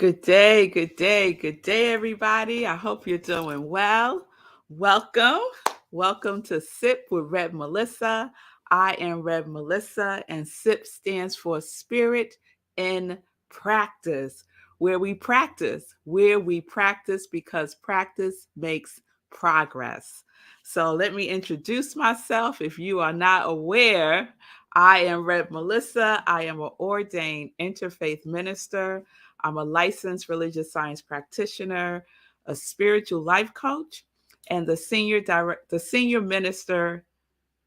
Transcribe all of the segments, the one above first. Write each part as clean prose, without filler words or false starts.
Good day, good day, good day, everybody. I hope you're doing well. Welcome. Welcome to Sip with Rev Melissa. I am Rev Melissa, and SIP stands for Spirit in Practice, where we practice because practice makes progress. So let me introduce myself. If you are not aware, I am Rev Melissa. I am an ordained interfaith minister. I'm a licensed religious science practitioner, a spiritual life coach, and the senior minister,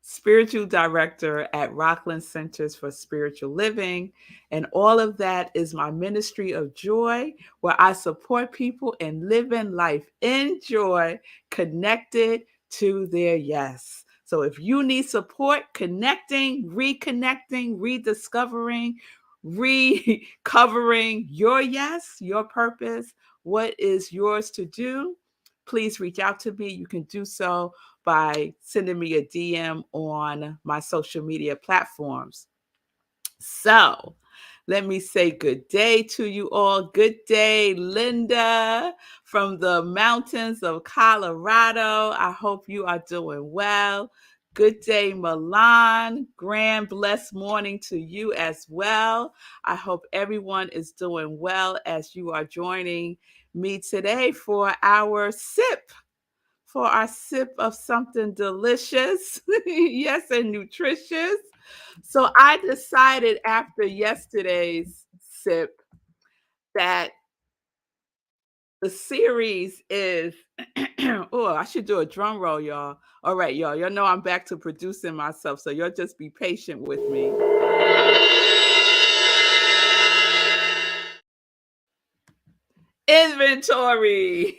spiritual director at Rockland Centers for Spiritual Living. And all of that is my ministry of joy, where I support people in living life in joy, connected to their yes. So if you need support connecting, reconnecting, rediscovering, recovering your yes, your purpose, what is yours to do, please reach out to me. You can do so by sending me a DM on my social media platforms. So let me say good day to you all. Good day, Linda, from the mountains of Colorado. I hope you are doing well. Good day, Milan. Grand blessed morning to you as well. I hope everyone is doing well as you are joining me today for our sip of something delicious, yes, and nutritious. So I decided after yesterday's sip that the series is, oh, I should do a drum roll, y'all. All right, y'all. Y'all know I'm back to producing myself, so y'all just be patient with me. Inventory.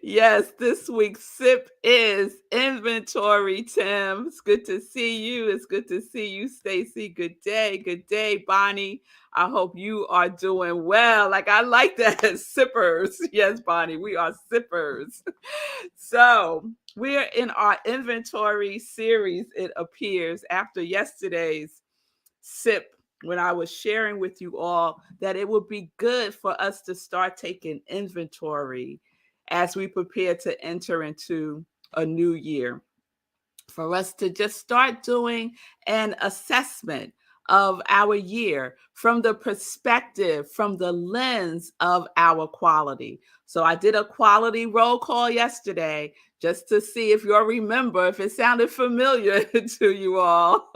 Yes, this week's sip is inventory, Tim. It's good to see you. It's good to see you, Stacy. Good day. Good day, Bonnie. I hope you are doing well. Like I like that. Sippers. Yes, Bonnie, we are sippers. So we're in our inventory series, it appears, after yesterday's sip when I was sharing with you all that it would be good for us to start taking inventory as we prepare to enter into a new year, for us to just start doing an assessment of our year from the perspective, from the lens of our quality. So I did a quality roll call yesterday just to see if you'll remember, if it sounded familiar to you all,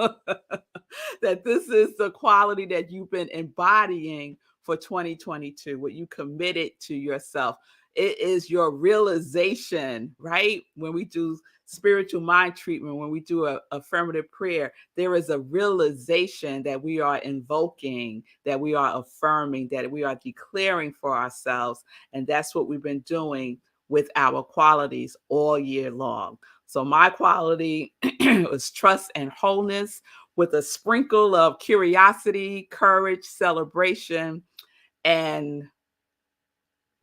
that this is the quality that you've been embodying for 2022, what you committed to yourself. It is your realization, right? When we do spiritual mind treatment, when we do a affirmative prayer, there is a realization that we are invoking, that we are affirming, that we are declaring for ourselves. And that's what we've been doing with our qualities all year long. So my quality was trust and wholeness, with a sprinkle of curiosity, courage, celebration, and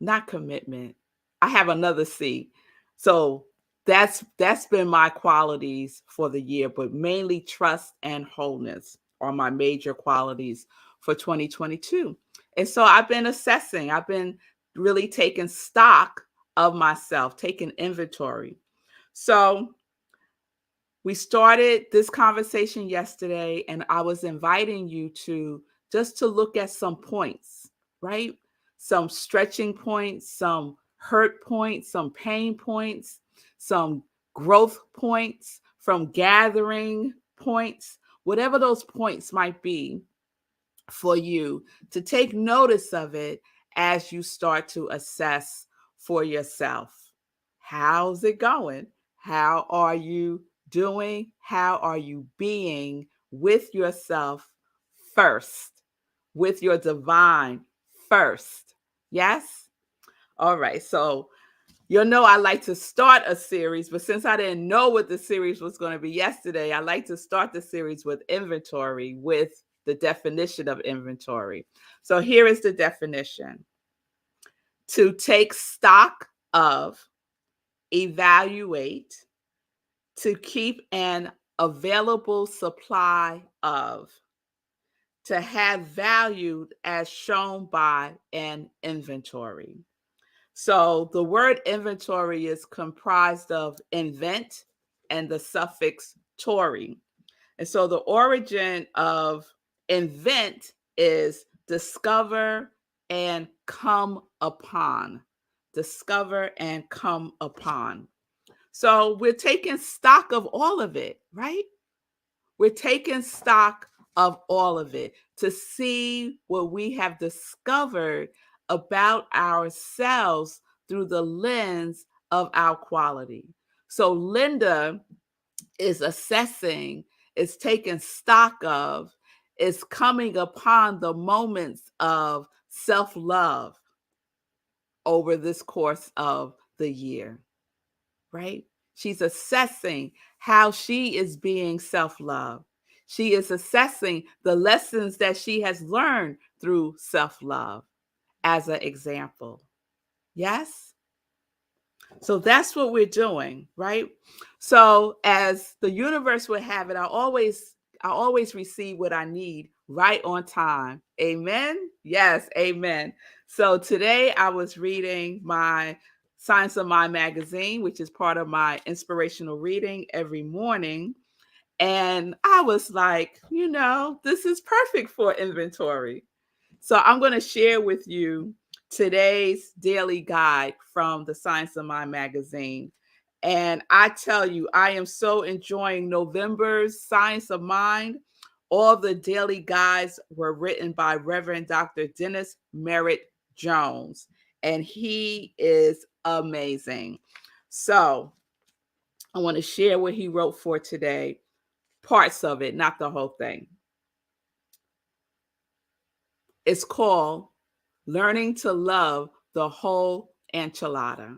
not commitment. I have another C. So that's been my qualities for the year, but mainly trust and wholeness are my major qualities for 2022. And so I've been assessing, I've been really taking stock of myself, taking inventory. So we started this conversation yesterday, and I was inviting you to just to look at some points, right? Some stretching points, some hurt points, some pain points, some growth points, from gathering points, whatever those points might be for you, to take notice of it as you start to assess for yourself. How's it going? How are you doing? How are you being with yourself first, with your divine first? Yes? All right. So you'll know I like to start a series, but since I didn't know what the series was going to be yesterday, I like to start the series with inventory, with the definition of inventory. So here is the definition: to take stock of, evaluate, to keep an available supply of, to have value as shown by an inventory. So the word inventory is comprised of invent and the suffix tory. And so the origin of invent is discover and come upon. Discover and come upon. So we're taking stock of all of it, right? We're taking stock of all of it to see what we have discovered about ourselves through the lens of our quality. So Linda is assessing, is taking stock of, is coming upon the moments of self love over this course of the year, right? She's assessing how she is being self love. She is assessing the lessons that she has learned through self love as an example. Yes? So that's what we're doing, right? So as the universe would have it, I always receive what I need right on time. Amen. Yes, amen. So today I was reading my Science of Mind magazine, which is part of my inspirational reading every morning. And I was like, this is perfect for inventory. So I'm going to share with you today's daily guide from the Science of Mind magazine. And I tell you, I am so enjoying November's Science of Mind. All the daily guides were written by Reverend Dr. Dennis Merritt Jones, and he is amazing. So I want to share what he wrote for today, parts of it, not the whole thing. It's called Learning to Love the Whole Enchilada.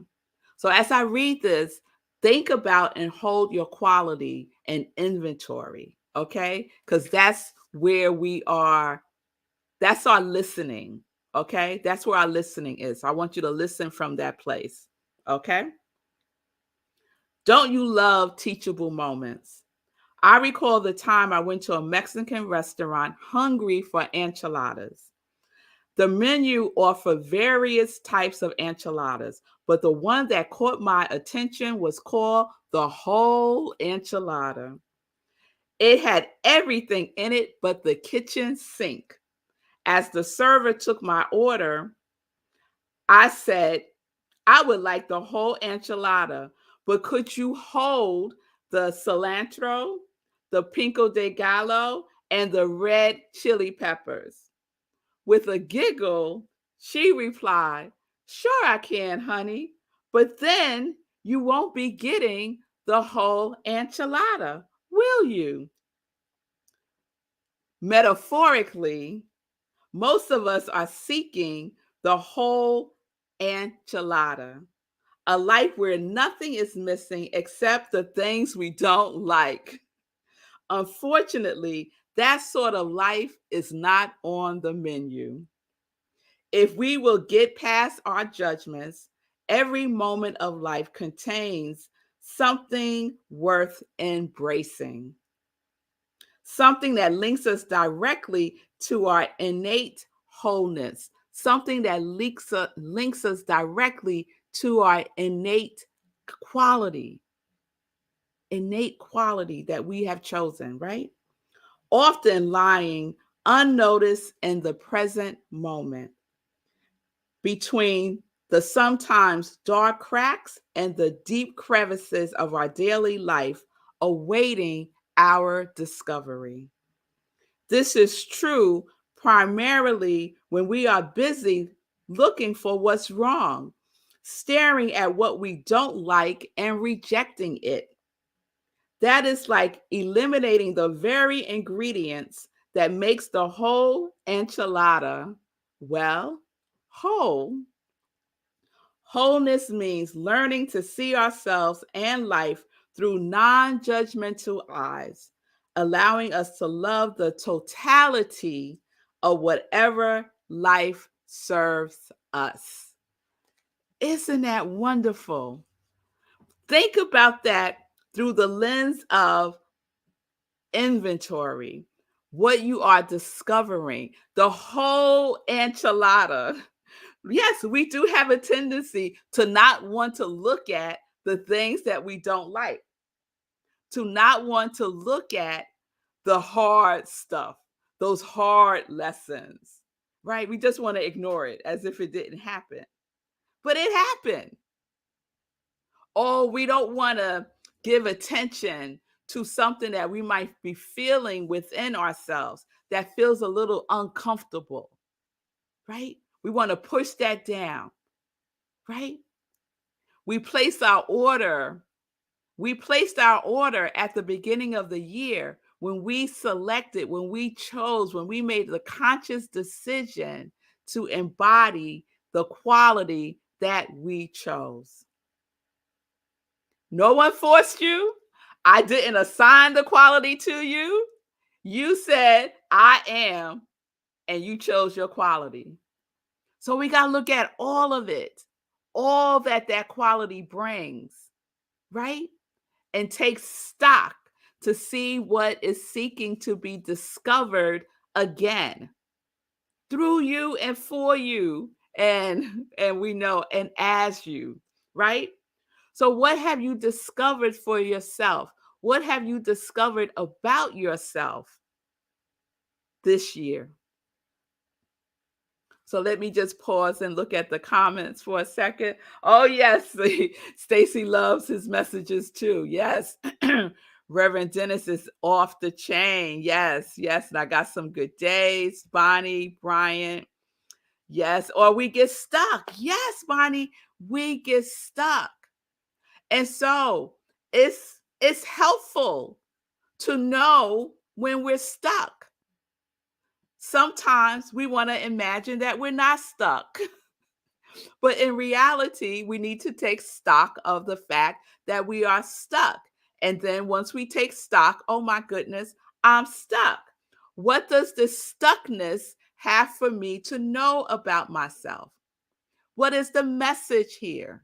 So as I read this, think about and hold your quality and inventory, okay? Because that's where we are. That's our listening, okay? That's where our listening is. I want you to listen from that place, okay? Don't you love teachable moments? I recall the time I went to a Mexican restaurant hungry for enchiladas. The menu offered various types of enchiladas, but the one that caught my attention was called the whole enchilada. It had everything in it but the kitchen sink. As the server took my order, I said, I would like the whole enchilada, but could you hold the cilantro, the pico de gallo, and the red chili peppers? With a giggle, she replied, sure I can, honey, but then you won't be getting the whole enchilada, will you? Metaphorically, most of us are seeking the whole enchilada, a life where nothing is missing except the things we don't like. Unfortunately, that sort of life is not on the menu. If we will get past our judgments, every moment of life contains something worth embracing, something that links us directly to our innate wholeness, something that links us directly to our innate quality that we have chosen, right? Often lying unnoticed in the present moment, between the sometimes dark cracks and the deep crevices of our daily life, awaiting our discovery. This is true primarily when we are busy looking for what's wrong, staring at what we don't like and rejecting it. That is like eliminating the very ingredients that makes the whole enchilada, well, whole. Wholeness means learning to see ourselves and life through non judgmental eyes, allowing us to love the totality of whatever life serves us. Isn't that wonderful? Think about that through the lens of inventory. what you are discovering, the whole enchilada. Yes, we do have a tendency to not want to look at the things that we don't like, to not want to look at the hard stuff, those hard lessons, right? We just want to ignore it as if it didn't happen. But it happened. Or we don't want to give attention to something that we might be feeling within ourselves that feels a little uncomfortable, right? We want to push that down, right? We place our order. We placed our order at the beginning of the year when we selected, when we chose, when we made the conscious decision to embody the quality that we chose. No one forced you. I didn't assign the quality to you. You said, I am, and you chose your quality. So we got to look at all of it, all that that quality brings, right? And take stock to see what is seeking to be discovered again through you and for you and we know and as you, right? So what have you discovered for yourself? What have you discovered about yourself this year? So let me just pause and look at the comments for a second. Oh, yes. Stacy loves his messages too. Yes. Reverend Dennis is off the chain. Yes. Yes. And I got some good days. Bonnie, Brian. Yes. Or we get stuck. Yes, Bonnie, we get stuck. And so it's helpful to know when we're stuck. Sometimes we want to imagine that we're not stuck. But in reality, we need to take stock of the fact that we are stuck. And then once we take stock, oh my goodness, I'm stuck. What does this stuckness have for me to know about myself? What is the message here?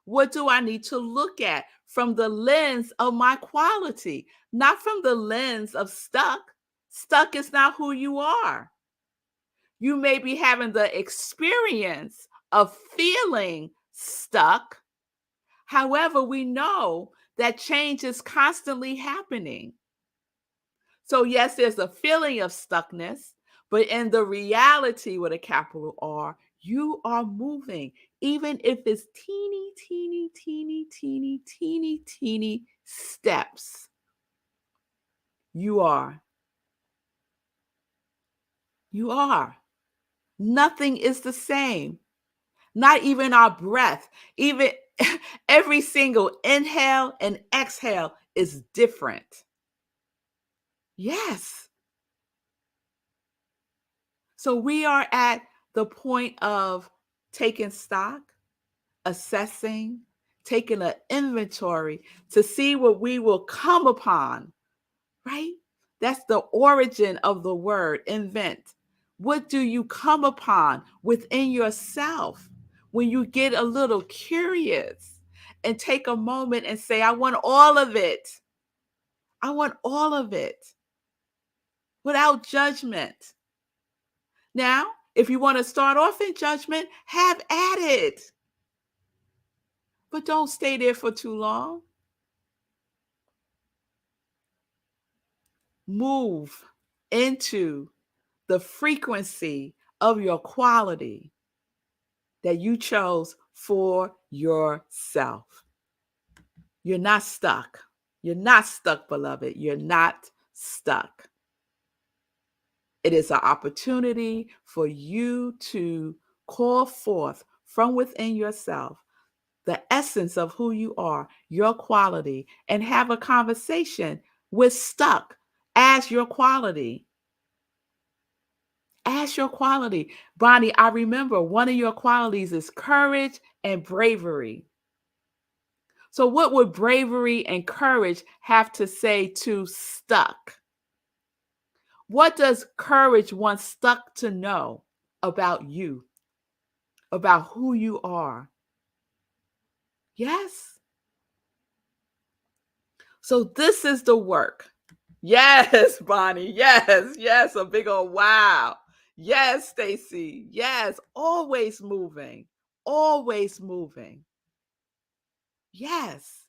What do I need to look at from the lens of my quality, not from the lens of stuck? Stuck is not who you are. You may be having the experience of feeling stuck. However, we know that change is constantly happening. So, yes, there's a feeling of stuckness, but in the reality with a capital R, you are moving, even if it's teeny, teeny, teeny, teeny, teeny, teeny steps. You are. You are. Nothing is the same. Not even our breath, even every single inhale and exhale is different. Yes. So we are at the point of taking stock, assessing, taking an inventory to see what we will come upon, right? That's the origin of the word invent. What do you come upon within yourself when you get a little curious and take a moment and say, I want all of it. I want all of it without judgment. Now, if you want to start off in judgment, have at it. But don't stay there for too long. Move into the frequency of your quality that you chose for yourself. You're not stuck. You're not stuck, beloved. You're not stuck. It is an opportunity for you to call forth from within yourself the essence of who you are, your quality, and have a conversation with stuck as your quality. As your quality. Bonnie, I remember one of your qualities is courage and bravery. So, what would bravery and courage have to say to stuck? What does courage want stuck to know about you, about who you are? Yes. So, this is the work. Yes, Bonnie. Yes, yes. A big old wow. Yes, Stacy. Yes. Always moving. Always moving. Yes,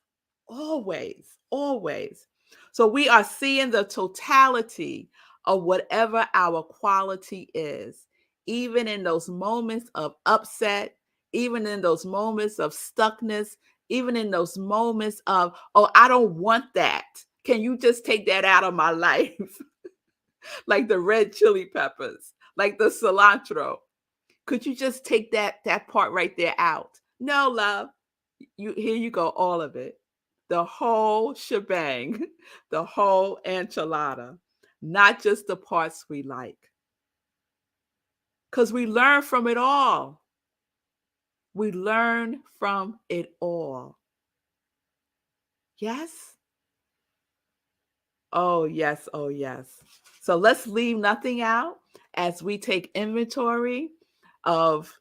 always, always. So we are seeing the totality of whatever our quality is, even in those moments of upset, even in those moments of stuckness, even in those moments of, oh, I don't want that. Can you just take that out of my life? Like the red chili peppers, like the cilantro. Could you just take that part right there out? No, love. You here you go, all of it. The whole shebang, the whole enchilada, not just the parts we like. Cuz we learn from it all. We learn from it all. Yes? Oh, yes. Oh, yes. So let's leave nothing out as we take inventory of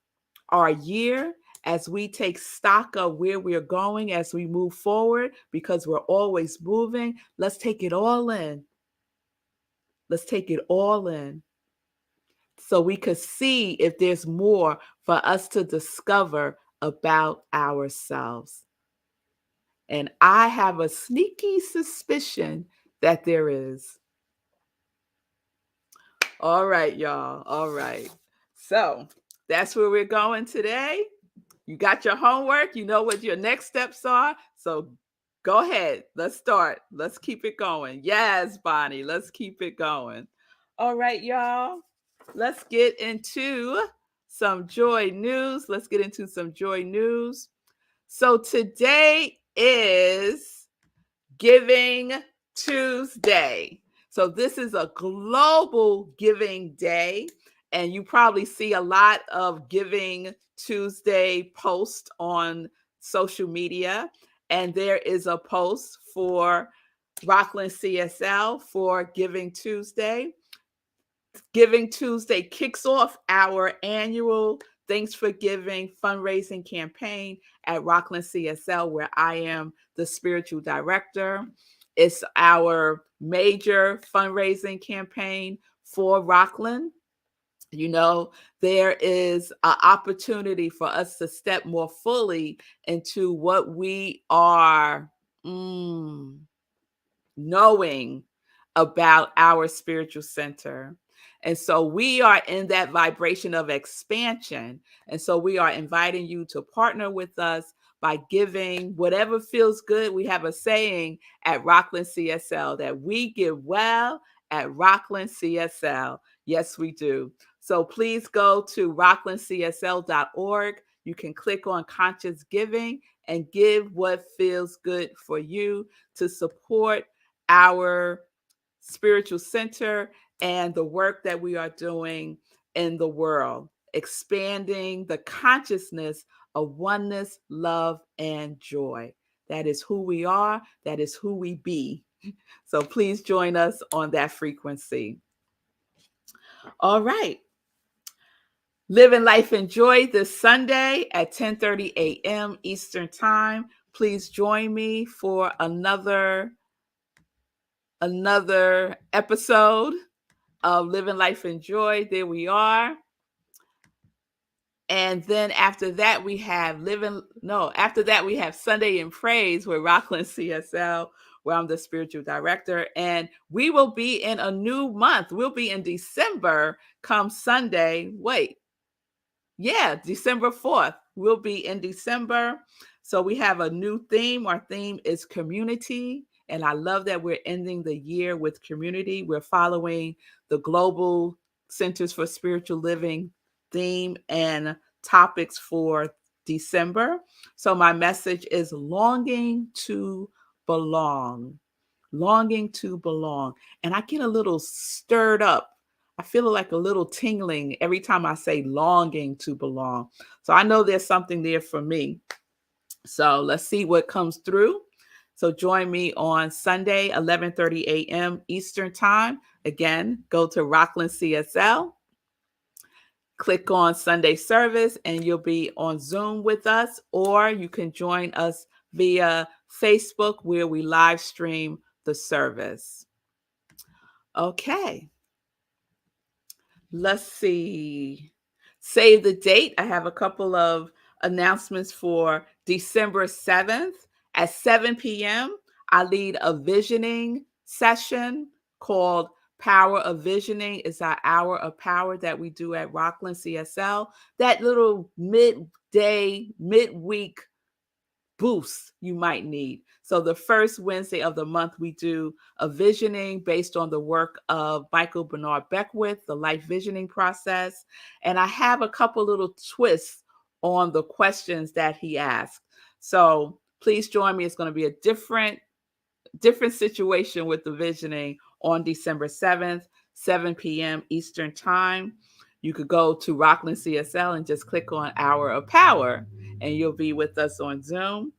our year, as we take stock of where we're going as we move forward, because we're always moving. Let's take it all in. Let's take it all in so we could see if there's more for us to discover about ourselves. And I have a sneaky suspicion that there is. All right, y'all. All right. So that's where we're going today. You got your homework. You know what your next steps are. So go ahead. Let's start. Let's keep it going. Yes, Bonnie. Let's keep it going. All right, y'all. Let's get into some joy news. Let's get into some joy news. So today is Giving Tuesday. So this is a global giving day, and you probably see a lot of Giving Tuesday posts on social media. And there is a post for Rockland CSL for Giving Tuesday. Giving Tuesday kicks off our annual Thanks for Giving fundraising campaign at Rockland CSL, where I am the spiritual director. It's our major fundraising campaign for Rockland. You know, there is an opportunity for us to step more fully into what we are knowing about our spiritual center. And so we are in that vibration of expansion. And so we are inviting you to partner with us by giving whatever feels good. We have a saying at Rockland CSL that we give well at Rockland CSL. Yes, we do. So please go to rocklandcsl.org. You can click on Conscious Giving and give what feels good for you to support our spiritual center and the work that we are doing in the world, expanding the consciousness of oneness, love, and joy. That is who we are. That is who we be. So please join us on that frequency. All right. Living Life in Joy this Sunday at 10:30 a.m. Eastern Time. Please join me for another episode of Living Life in Joy. There we are. And then after that, we have Sunday in Praise with Rockland CSL, where I'm the spiritual director. And we will be in a new month. We'll be in December come Sunday. Wait, yeah, December 4th. We'll be in December. So we have a new theme. Our theme is community. And I love that we're ending the year with community. We're following the Global Centers for Spiritual Living theme and topics for December. So my message is longing to belong. Longing to belong. And I get a little stirred up. I feel like a little tingling every time I say longing to belong. So I know there's something there for me. So let's see what comes through. So join me on Sunday, 11:30 a.m. Eastern Time. Again, go to Rockland CSL, click on Sunday service, and you'll be on Zoom with us, or you can join us via Facebook where we live stream the service. Okay, let's see. Save the date. I have a couple of announcements for December 7th at 7 p.m. I lead a visioning session called Power of Visioning. It's our hour of power that we do at Rockland CSL. That little midday, midweek boost you might need. So the first Wednesday of the month, we do a visioning based on the work of Michael Bernard Beckwith, the life visioning process. And I have a couple little twists on the questions that he asked. So please join me. It's going to be a different situation with the visioning on December 7th, 7 p.m. Eastern Time. You could go to Rockland CSL and just click on Hour of Power, and you'll be with us on Zoom.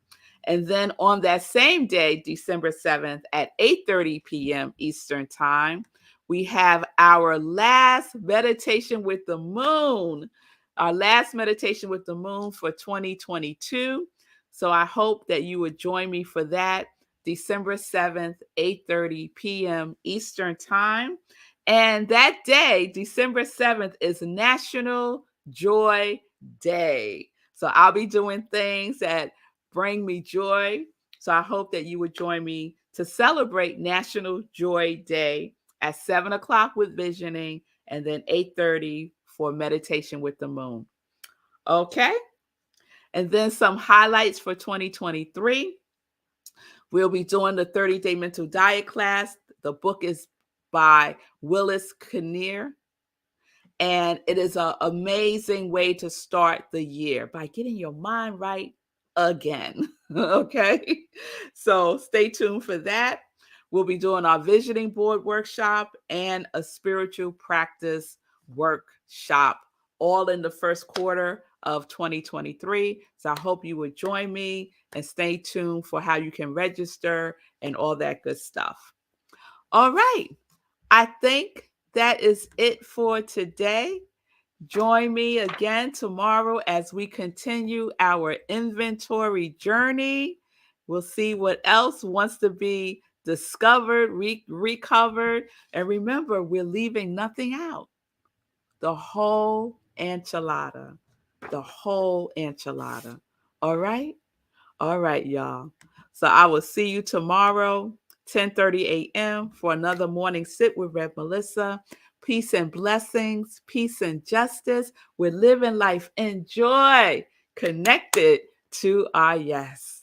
And then on that same day, December 7th at 8:30 p.m. Eastern Time, we have our last meditation with the moon, our last meditation with the moon for 2022. So I hope that you would join me for that. December 7th, 8:30 p.m. Eastern Time. And that day, December 7th, is National Joy Day. So I'll be doing things that bring me joy. So I hope that you would join me to celebrate National Joy Day at 7 o'clock with visioning and then 8:30 for meditation with the moon. Okay. And then some highlights for 2023. We'll be doing the 30-day mental diet class. The book is by Willis Kinnear, and it is an amazing way to start the year by getting your mind right again. Okay. So stay tuned for that. We'll be doing our visioning board workshop and a spiritual practice workshop all in the first quarter of 2023. So I hope you would join me and stay tuned for how you can register and all that good stuff. All right. I think that is it for today. Join me again tomorrow as we continue our inventory journey. We'll see what else wants to be discovered, recovered. And remember, we're leaving nothing out. The whole enchilada. The whole enchilada. All right? All right, y'all. So I will see you tomorrow, 10:30 a.m. for another morning sip with Rev Melissa. Peace and blessings, peace and justice. We're living life in joy, connected to our yes.